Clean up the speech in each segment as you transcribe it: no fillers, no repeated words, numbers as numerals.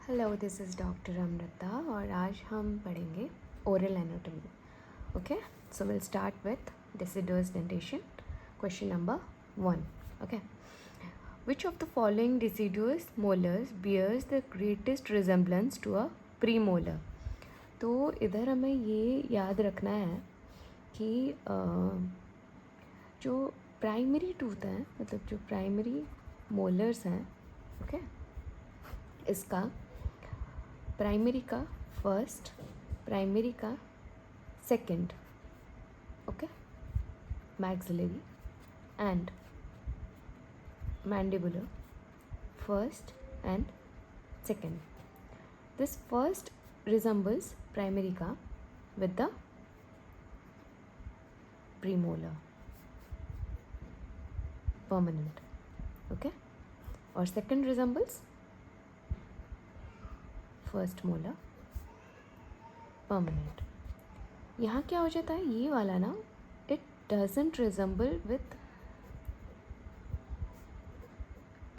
Hello, this is doctor Amrita और आज हम पढ़ेंगे oral anatomy. Okay, so will start with deciduous dentation. Question number 1. Okay, which of the following deciduous molars bears the greatest resemblance to a premolar? तो इधर हमें ये याद रखना है कि जो प्राइमरी टूथ है, मतलब जो प्राइमरी मोलर्स हैं, ओके, इसका प्राइमरी का फर्स्ट, प्राइमरी का second, okay, maxillary and mandibular, first and second. This first resembles primary का with the premolar permanent, okay, और second resembles first molar permanent. यहाँ क्या हो जाता है, ये वाला ना, it doesn't resemble with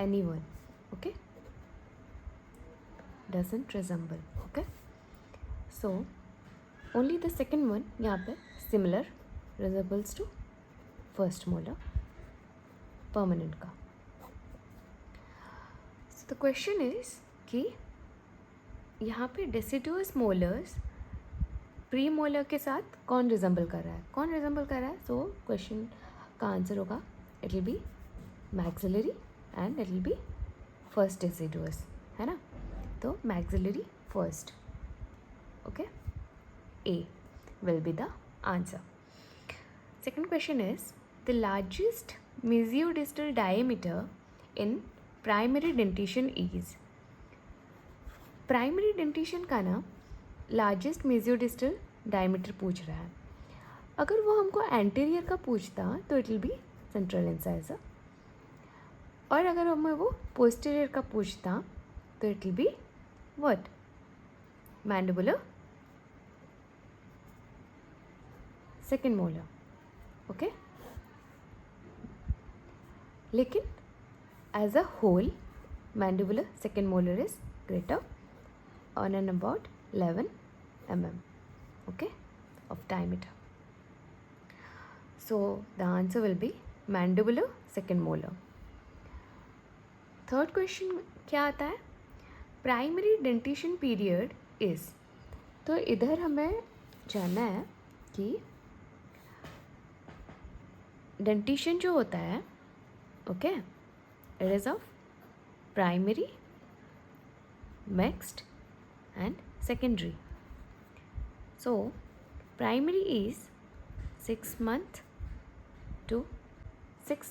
any one. Okay, doesn't resemble. Okay, so only the second one यहाँ पे similar resembles to first molar permanent का. सो द क्वेश्चन इज कि यहाँ पे डेसिडुअस मोलर्स प्री मोलर के साथ कौन रिजेंबल कर रहा है, कौन रिजेंबल कर रहा है. सो क्वेश्चन का आंसर होगा it will be maxillary and it will be first deciduous, है ना. तो maxillary first. Okay, A will be the answer. Second question is the largest mesiodistal diameter in primary dentition is. Primary dentition का ना largest mesiodistal diameter पूछ रहा है. अगर वो हमको एंटीरियर का पूछता तो it will be central incisor, और अगर हमें वो पोस्टीरियर का पूछता तो it will be what, mandibular second molar. Okay, लेकिन as a whole mandibular second molar is greater on and about 11 mm, okay, of diameter. So the answer will be mandibular second molar. Third question क्या आता है, primary dentition period is. तो इधर हमें जानना है कि डेंटिशन जो होता है, okay, it is of primary, mixed and secondary. So primary is 6 months to 6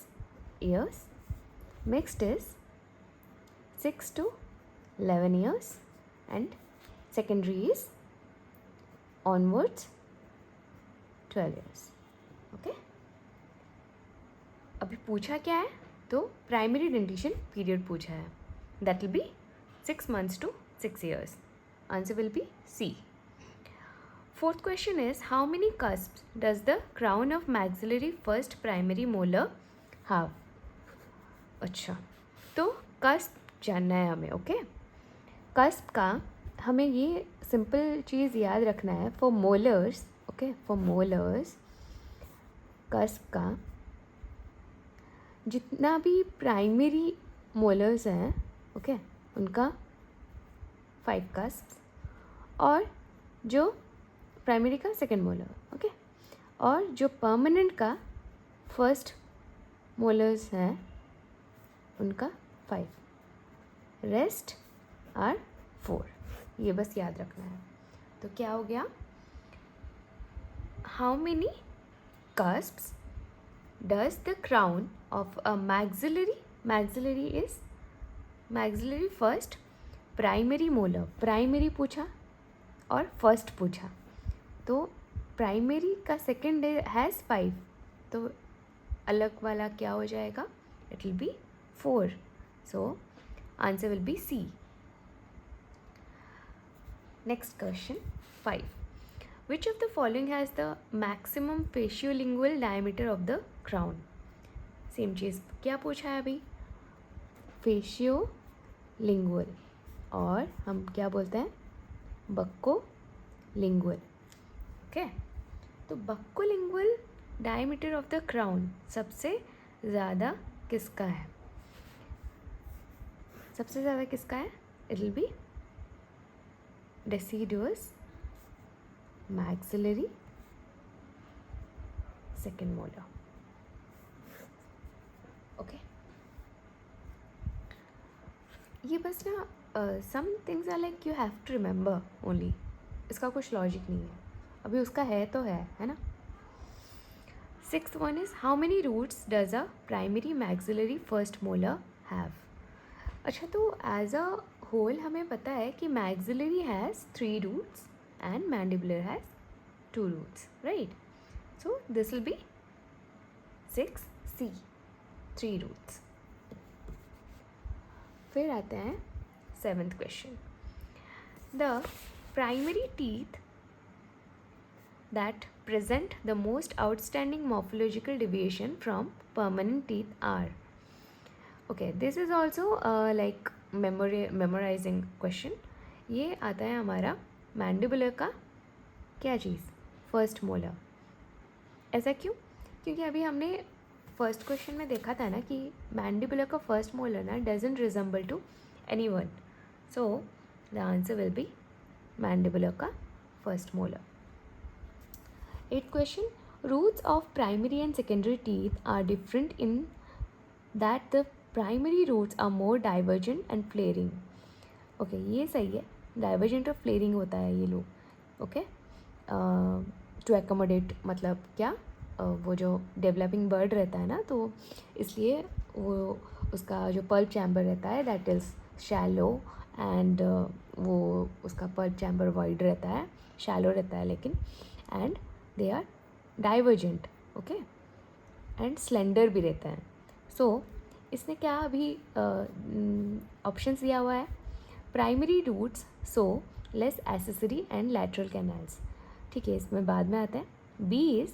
years, mixed is 6 to 11 years, and secondary is onwards 12 years. Okay, अभी पूछा क्या है, तो प्राइमरी डेंटिशन पीरियड पूछा है, that will be 6 months to 6 years. Answer will be C. Fourth question is how many cusps does the crown of maxillary first primary molar have? अच्छा, तो cusp जानना है हमें. ओके, cusp का हमें ये सिंपल चीज़ याद रखना है for molars. Okay, for molars cusp का जितना भी प्राइमरी मोलर्स हैं, ओके, उनका 5 cusps, और जो प्राइमरी का सेकेंड मोलर, ओके, और जो परमानेंट का फर्स्ट मोलर्स हैं उनका 5, रेस्ट आर 4. ये बस याद रखना है. तो क्या हो गया, how many cusps does the crown of a maxillary, maxillary is maxillary first primary molar, primary पूछा और फर्स्ट पूछा, तो प्राइमरी का सेकेंड हैज़ 5, तो अलग वाला क्या हो जाएगा, it will be 4. So answer will be C. Next question 5. Which of the following has the maximum faciolingual diameter of the crown. Same चीज़ क्या पूछा है अभी, फेशियोलिंगुअल और हम क्या बोलते हैं, बक्को लिंगुअल। ओके, तो buccolingual diameter of the crown सबसे ज़्यादा किसका है? सबसे ज़्यादा किसका है? It will be deciduous, maxillary, second molar. Okay, ये बस ना some things are like you have to remember only, इसका कुछ लॉजिक नहीं है, अभी उसका है तो है ना। Sixth one is how many roots does a primary maxillary first molar have? अच्छा, तो एज अ होल हमें पता है कि maxillary has 3 roots and mandibular has 2 roots, right? So this will be 6C, 3 roots. फिर आते हैं 7th question. The primary teeth that present the most outstanding morphological deviation from permanent teeth are. Okay, this is also like memorizing question. ये आता है हमारा mandibular का क्या चीज़, first molar. ऐसा क्यों? क्योंकि अभी हमने फर्स्ट क्वेश्चन में देखा था ना कि मैंडिबुलर का फर्स्ट मोलर ना doesn't resemble to any one, so the answer will be mandibular का first molar. 8th question, roots of primary and secondary teeth are different in that the primary roots are more divergent and flaring. Okay, ये सही है, divergent और flaring होता है ये लोग, okay, to accommodate मतलब क्या, वो जो डेवलपिंग बर्ड रहता है ना, तो इसलिए वो उसका जो पल्प चैम्बर रहता है दैट इज़ शैलो एंड वो उसका पल्प चैम्बर वाइड रहता है, शैलो रहता है लेकिन, and they are divergent, okay, and slender भी रहता है। सो इसने क्या अभी ऑप्शंस दिया हुआ है, primary roots so less accessory and lateral canals, ठीक है, इसमें बाद में आता है। B is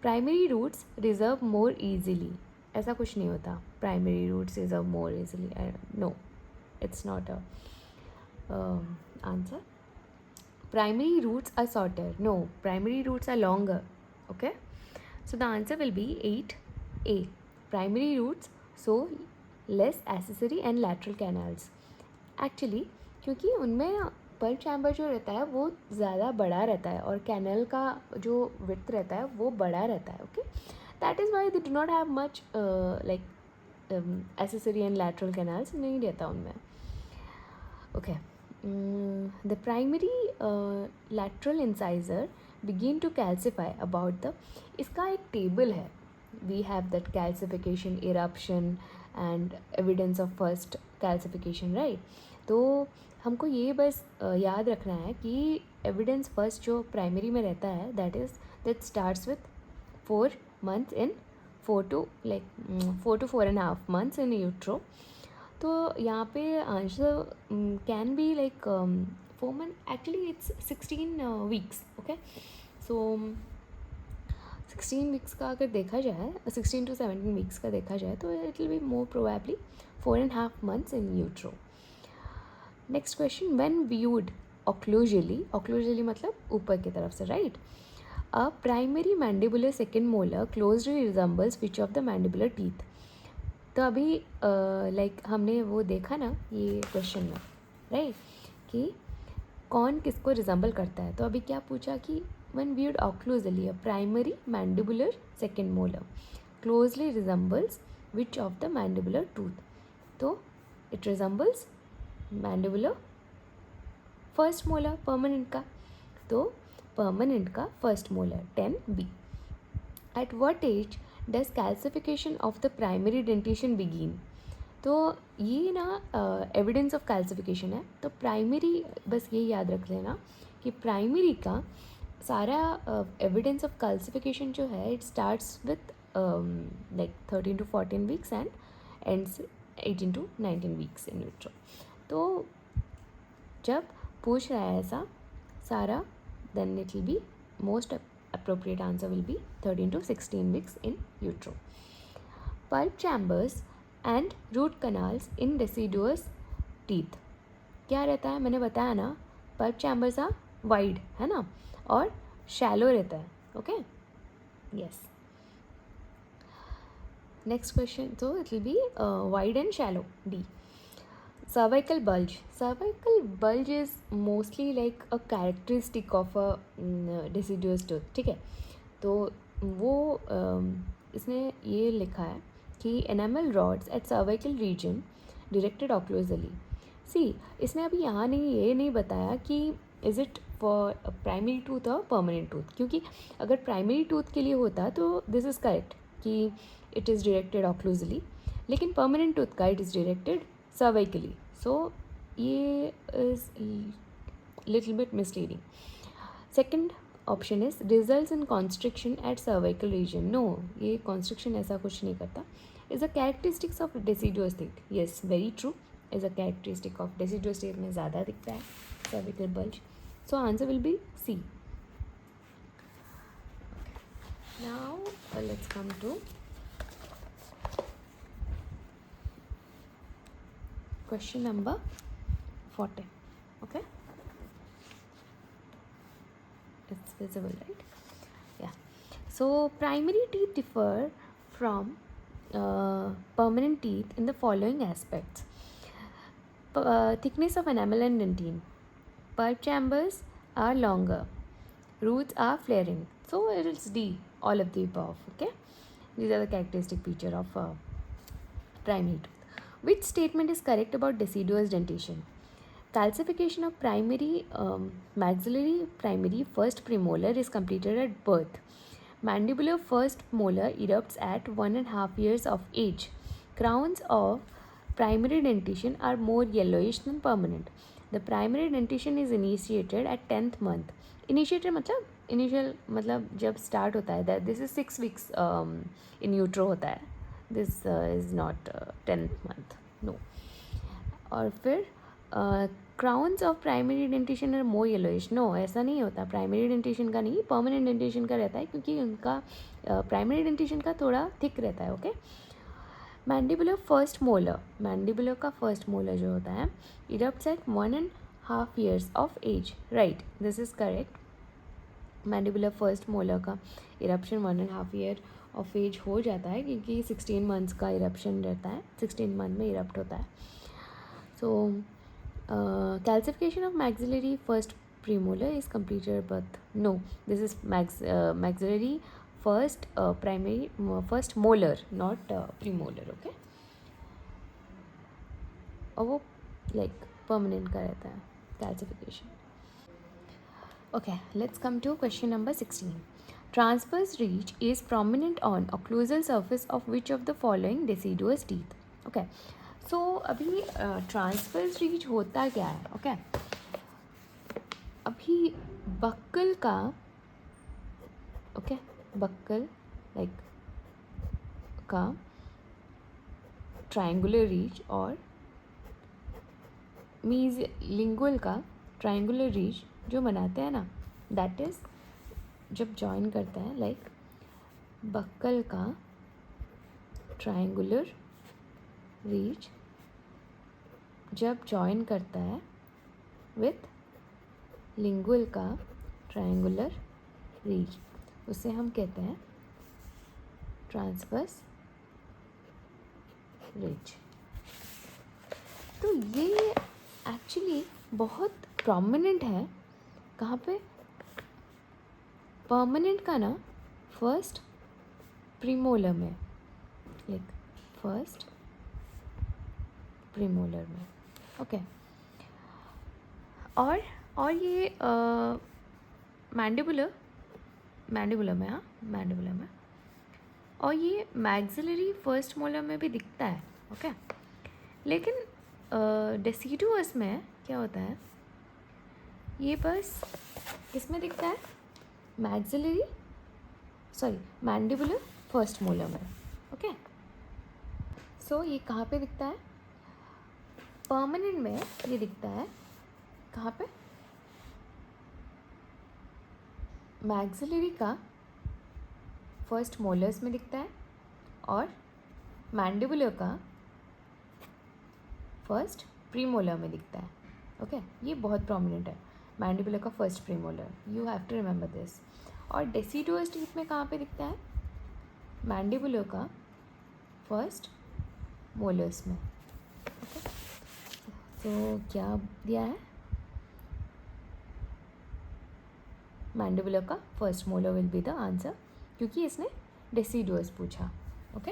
primary roots resorb more easily, ऐसा कुछ नहीं होता, primary roots resorb more easily, no, it's not a answer. Primary roots are shorter. No, primary roots are longer. Okay, so the answer will be 8A. Primary roots so less accessory and lateral canals. Actually, क्योंकि उनमें pulp chamber जो रहता है वो ज़्यादा बड़ा रहता है और कैनल का जो विड्थ रहता है वो बड़ा रहता है। Okay, that is why they do not have much like accessory and lateral canals, नहीं रहता उनमें। Okay, the primary lateral incisor begin to calcify about the, इसका एक टेबल है, we have that calcification, eruption and evidence of first calcification, right? तो हमको ये बस याद रखना है कि एविडेंस फर्स्ट जो प्राइमरी में रहता है that starts with 4 months in 4 to 4.5 months in utero. तो यहाँ पे answer can be like 4 months, actually it's 16 weeks, okay, so 16 weeks का अगर देखा जाए, 16 to 17 weeks का देखा जाए तो it will be more probably 4.5 months in utero. Next question, when viewed occlusally मतलब ऊपर की तरफ से, right, a primary mandibular second molar closely resembles which of the mandibular teeth? तो अभी लाइक हमने वो देखा ना ये क्वेश्चन में, राइट, कि कौन किसको रिजेंबल करता है, तो अभी क्या पूछा कि when viewed occlusally a primary mandibular second molar closely resembles which of the mandibular tooth? तो it resembles mandibular first molar, permanent का, तो परमानेंट का first molar 10B। At what age does calcification of the primary dentition begin? तो ये ना evidence of calcification है, तो primary बस ये याद रख लेना कि प्राइमरी का सारा एविडेंस ऑफ कैल्सिफिकेशन जो है it starts with like 13 to 14 weeks and ends 18 to 19 weeks in vitro. तो जब पूछ रहा है ऐसा सारा, then it will be most appropriate answer will be 13 to 16 weeks in utero. Pulp chambers and root canals in deciduous teeth. क्या रहता है, मैंने बताया ना, पल्प चैम्बर्स आर वाइड, है ना, और शैलो रहता है. Okay, yes. नेक्स्ट क्वेश्चन, तो it will B wide and shallow. D. Cervical bulge. Cervical bulge is mostly like a characteristic of a deciduous tooth. ठीक है, तो वो इसने ये लिखा है कि enamel rods at cervical region directed occlusally. सी, इसने अभी यहाँ नहीं, ये नहीं बताया कि is it for primary tooth और परमानेंट टूथ, क्योंकि अगर प्राइमरी टूथ के लिए होता तो दिस इज़ करेक्ट कि इट इज़ डायरेक्टेड ऑक्लूजली, लेकिन परमानेंट टूथ का it is directed cervically. So ये is little bit misleading. Second option is results in constriction at cervical region. No, ये कॉन्स्ट्रिक्शन ऐसा कुछ नहीं करता. Is a characteristics of deciduous teeth. Yes, very true. Is a characteristic of deciduous teeth में ज़्यादा दिखता है cervical bulge. So answer will be C. Now let's come to question number 40. Okay, it's visible, right? Yeah. So primary teeth differ from permanent teeth in the following aspects. Thickness of enamel and dentine. Pulp chambers are longer. Roots are flaring. So it is D, all of the above. Okay, these are the characteristic feature of primary tooth. Which statement is correct about deciduous dentition? Calcification of primary maxillary primary first premolar is completed at birth. Mandibular first molar erupts at 1.5 years of age. Crowns of primary dentition are more yellowish than permanent. The primary dentition is initiated at 10th month. Initiated मतलब initial मतलब जब start होता है, that this is 6 weeks in utero होता है. This is not 10th month. No. और फिर crowns of primary dentition are more yellowish. No, ऐसा नहीं होता. प्राइमरी डेंटिशन का नहीं, परमानेंट डेंटिशन का रहता है, क्योंकि उनका प्राइमरी डेंटिशन का थोड़ा थिक रहता है. Okay. Mandibular first molar, mandibular का फर्स्ट मोलर जो होता है erupts at 1.5 years of age. Right, this is correct. Mandibular first molar का इरप्शन 1.5 year ऑफ एज हो जाता है, क्योंकि 16 months का इरप्शन रहता है, 16 month में इरप्ट होता है. So calcification of maxillary first premolar is completed at birth. No, this is maxillary first primary first molar, not premolar. Okay, और वो like permanent का रहता है calcification. Okay, let's come to question number 16. Transverse ridge is prominent on occlusal surface of which of the following deciduous teeth? Okay, सो अभी transverse reach होता क्या है? Okay, अभी बक्कल का, ओके, बक्कल लाइक का ट्रायंगुलर रीच और मीज lingual का ट्रायंगुलर रीच जो बनाते हैं ना, दैट इज़ जब जॉइन करता है, लाइक बक्कल का ट्रायंगुलर रीच जब जॉइन करता है विथ लिंगुअल का ट्रायंगुलर रीच, उसे हम कहते हैं ट्रांसवर्स रीच. तो ये एक्चुअली बहुत प्रोमिनेंट है. कहाँ पे? परमानेंट का ना फर्स्ट प्रीमोलर में, लाइक फर्स्ट प्रीमोलर में. ओके, और ये मैंडिबुलर में, हाँ मैंडिबुलर में, और ये मैक्सिलरी फर्स्ट मोलर में भी दिखता है. ओके, लेकिन डेसिडुअस में क्या होता है, ये बस किस में दिखता है? Maxillary, sorry mandibular first molar में. ओके, सो ये कहाँ पे दिखता है? परमानेंट में ये दिखता है कहाँ पे? मैक्सिलरी का फर्स्ट मोलर्स में दिखता है और मैंडिबुलर का फर्स्ट प्रीमोलर में दिखता है. ओके ये बहुत प्रोमिनेंट है, मैंडिबुलर का first premolar, you have to remember this. और डेसिडुअस टीथ में कहाँ पे दिखता है? मैंडिबुलर का फर्स्ट मोलर्स में। ओके तो क्या दिया है? मैंडिबुलर का first molar will be the answer, क्योंकि इसने डेसिडुअस पूछा। Okay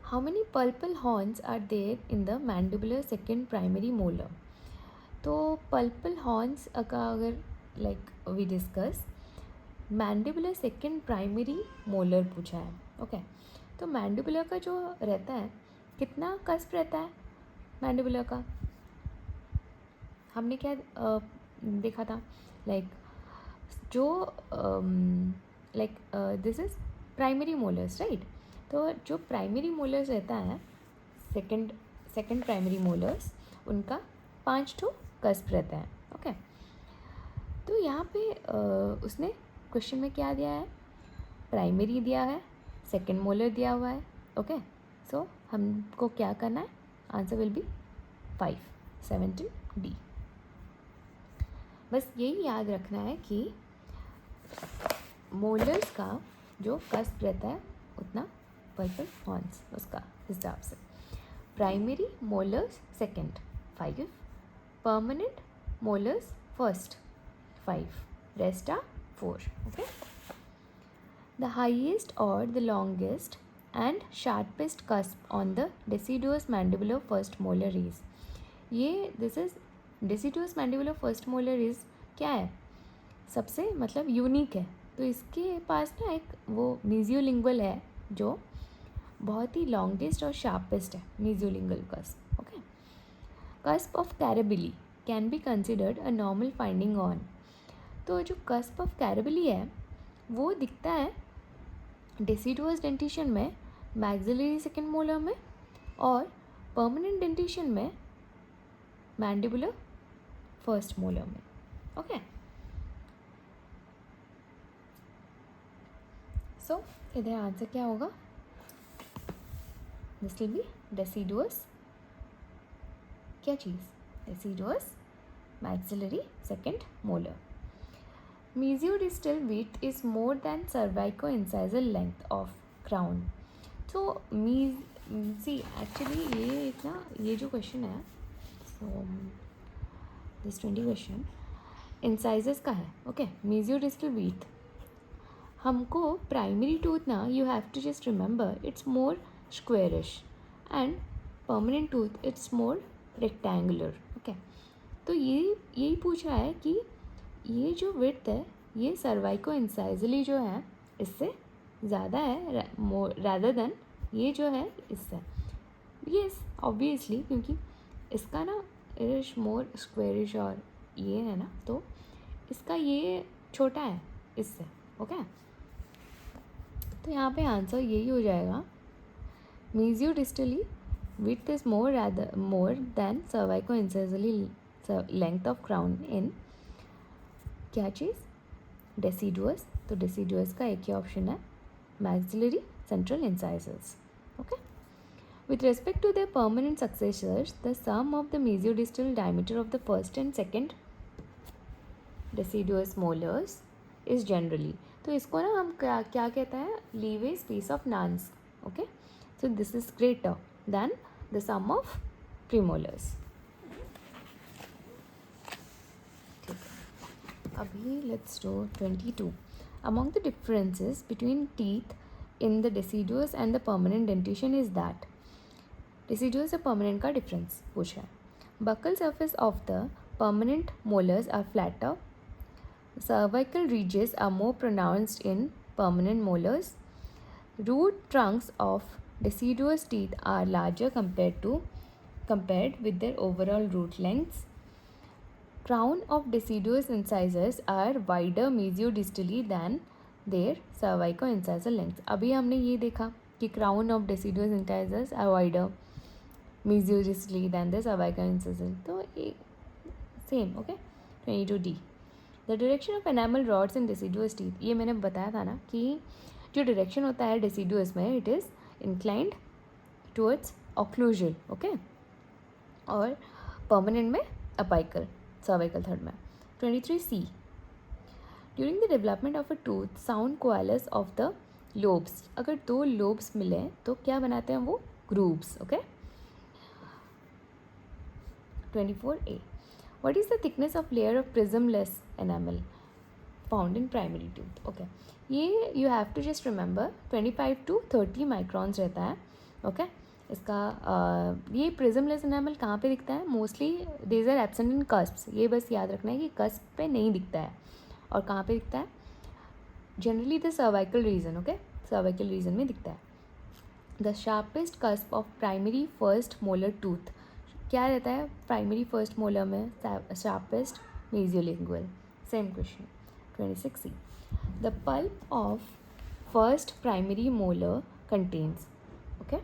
how many pulpal horns are there in the mandibular second primary molar? तो पल्पल हॉर्न्स का अगर like we discuss, mandibular second primary molar पूछा है। ओके तो मैंडिबुलर का जो रहता है, कितना कस्प रहता है मैंडिबुलर का? हमने क्या देखा था, लाइक जो like this is primary molars right. तो जो प्राइमरी मोलर्स रहता है, सेकंड प्राइमरी मोलर्स, उनका 5 ठो कस्प रहता है। ओके तो यहाँ पे उसने क्वेश्चन में क्या दिया है? प्राइमरी दिया है, सेकंड मोलर दिया हुआ है। ओके सो हमको क्या करना है? Answer will B 5, 17 D. बस यही याद रखना है कि मोलर्स का जो कस्प रहता है उतना पल्पल हॉर्न्स उसका हिसाब से। Primary molars second 5, permanent molars first 5, rest are 4। Okay the highest और the longest and sharpest cusp on the deciduous mandibular first molar is, ये this is deciduous mandibular first molar is क्या है? सबसे मतलब unique है। तो इसके पास ना एक वो मीजियोलिंगुअल है जो बहुत ही लॉन्गेस्ट और शार्पेस्ट है, mesiolingual cusp. Okay cusp of Carabelli can be considered a normal finding on, तो जो कस्प ऑफ कैरेबिली है वो दिखता है डेसिडुअस डेंटिशन में, मैक्सिलरी सेकेंड मोलर में, और परमानेंट डेंटिशन में मैंडिबुलर फर्स्ट मोलर में। ओके सो इधर आंसर क्या होगा? दिस विल बी डेसिडुअस, क्या चीज़? Deciduous maxillary second molar. Mesiodistal width is more than cervico-incisal length of crown. So see actually ये इतना ये जो क्वेश्चन है, so this 20 क्वेश्चन इंसाइजेस का है। ओके मेसियोडिस्टल width, हमको प्राइमरी टूथ ना, you have to just remember it's more squarish and permanent tooth it's more rectangular. Okay तो यही पूछ रहा है कि ये जो विड्थ है ये सर्वाइको इंसाइजली जो है इससे ज़्यादा है रादर देन ये जो है इससे। यस ऑब्वियसली, क्योंकि इसका ना इज मोर स्क्वेरिश और ये है ना, तो इसका ये छोटा है इससे। ओके तो यहाँ पे आंसर यही हो जाएगा, मेसियोडिस्टली width is more than cervico-incisally length of crown in क्या चीज़? डेसिडुअस। तो डेसिडुअस का एक ही ऑप्शन है, maxillary central incisors. Okay with respect to their permanent successors, the sum of the mesiodistal diameter of the first and second deciduous molars is generally, तो इसको ना हम क्या कहते हैं? Leeway space of Nance. Okay so this is greater than the sum of premolars. अभी let's do 22। Among the differences between teeth in the deciduous and the permanent dentition is that deciduous और permanent का difference पूछा है। Buccal surface of the permanent molars are flatter. Cervical ridges are more pronounced in permanent molars. Root trunks of deciduous teeth are larger compared with their overall root lengths. Crown of deciduous incisors are wider mesiodistally than their cervico-incisal lengths. अभी हमने ये देखा कि crown of deciduous incisors are wider mesiodistally than their cervico-incisal, तो same. Okay 22D the direction of enamel rods in deciduous teeth, ये मैंने बताया था ना कि जो डायरेक्शन होता है deciduous में it is inclined towards occlusal. Okay और परमानेंट में अपाइकल, सर्वाइकल थर्ड में। 23C, during the development of a tooth sound coalesce of the lobes, अगर दो लोब्स मिले तो क्या बनाते हैं वो, grooves. Okay. 24A, what is the thickness of layer of prismless enamel found in primary tooth? Okay, ये you have to just remember 25 to 30 microns रहता है। ओके इसका ये प्रिज्मलेस एनामल कहाँ पे दिखता है, mostly these are absent in कस्प्स, ये बस याद रखना है कि कस्प पे नहीं दिखता है। और कहाँ पे दिखता है, generally the cervical region. Okay cervical region में दिखता है। The sharpest cusp of primary first molar tooth, क्या रहता है प्राइमरी फर्स्ट मोलर में, sharpest mesiolingual. Same question. 26C, the pulp of first primary molar contains, okay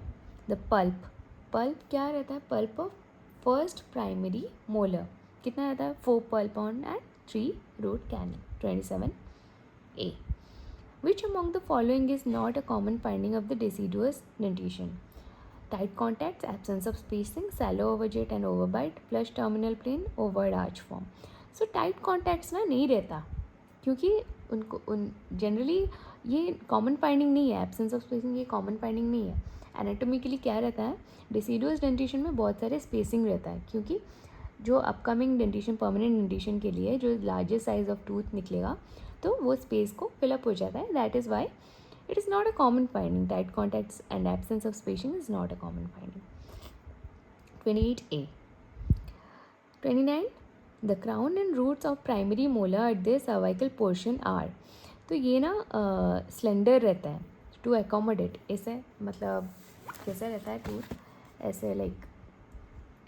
the pulp, pulp क्या रहता है, pulp of first primary molar कितना रहता है, 4 पल्प ऑन and 3 root canals. 27A, which among the following is not a common finding of the deciduous dentition? Tight contacts, absence of spacing, shallow overjet and overbite, flush terminal plane, overt arch form. So tight contacts ना नहीं रहता, क्योंकि उन generally ये common finding नहीं है, absence of spacing ये common finding नहीं है। एनाटोमिकली क्या रहता है, डिसीडुअस डेंटिशन में बहुत सारे स्पेसिंग रहता है, क्योंकि जो अपकमिंग डेंटिशन, परमानेंट डेंटिशन के लिए जो लार्जेस्ट साइज ऑफ टूथ निकलेगा तो वो स्पेस को फिलअप हो जाता है। That is why it is not a common finding. Tight contacts and absence of spacing is not a common finding. 28A. 29, the crown and roots of primary molar at their cervical portion are, तो ये ना slender रहता है to accommodate, ऐसे मतलब कैसे रहता है टूथ, ऐसे लाइक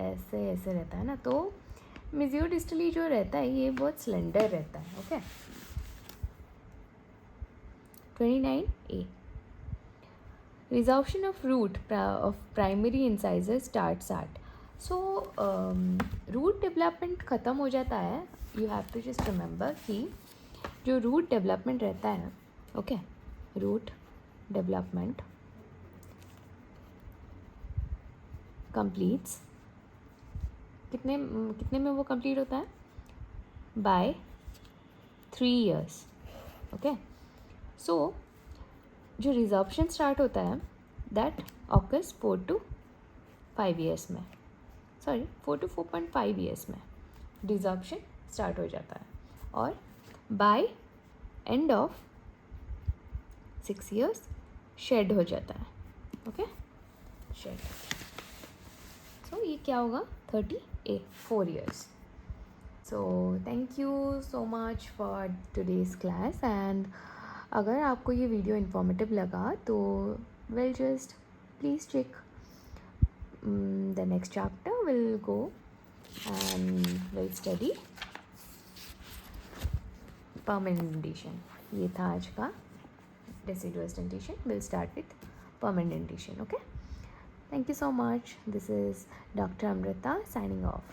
ऐसे ऐसे रहता है ना, तो मेसियोडिस्टली जो रहता है ये बहुत स्लेंडर रहता है। Okay 29A, resorption of root of primary incisors starts at, so root development ख़त्म हो जाता है। you have to just remember कि जो root development रहता है, okay root development completes कितने में वो complete होता है, by 3 years। okay सो जो रिजॉर्प्शन स्टार्ट होता है दैट ऑकर्स 4 to 5 ईयर्स में, सॉरी 4 to 4.5 ईयर्स में रिजॉर्प्शन स्टार्ट हो जाता है, और by end of 6 years shed हो जाता है। ओके शेड, सो ये क्या होगा 30A 4 years. So thank you so much for today's class, and अगर आपको ये वीडियो इन्फॉर्मेटिव लगा तो well just please check the next chapter, will go and will study permanent dentition. ये था आज का deciduous dentition, we'll start with permanent dentition. Okay, thank you so much. This is Dr. Amrita signing off.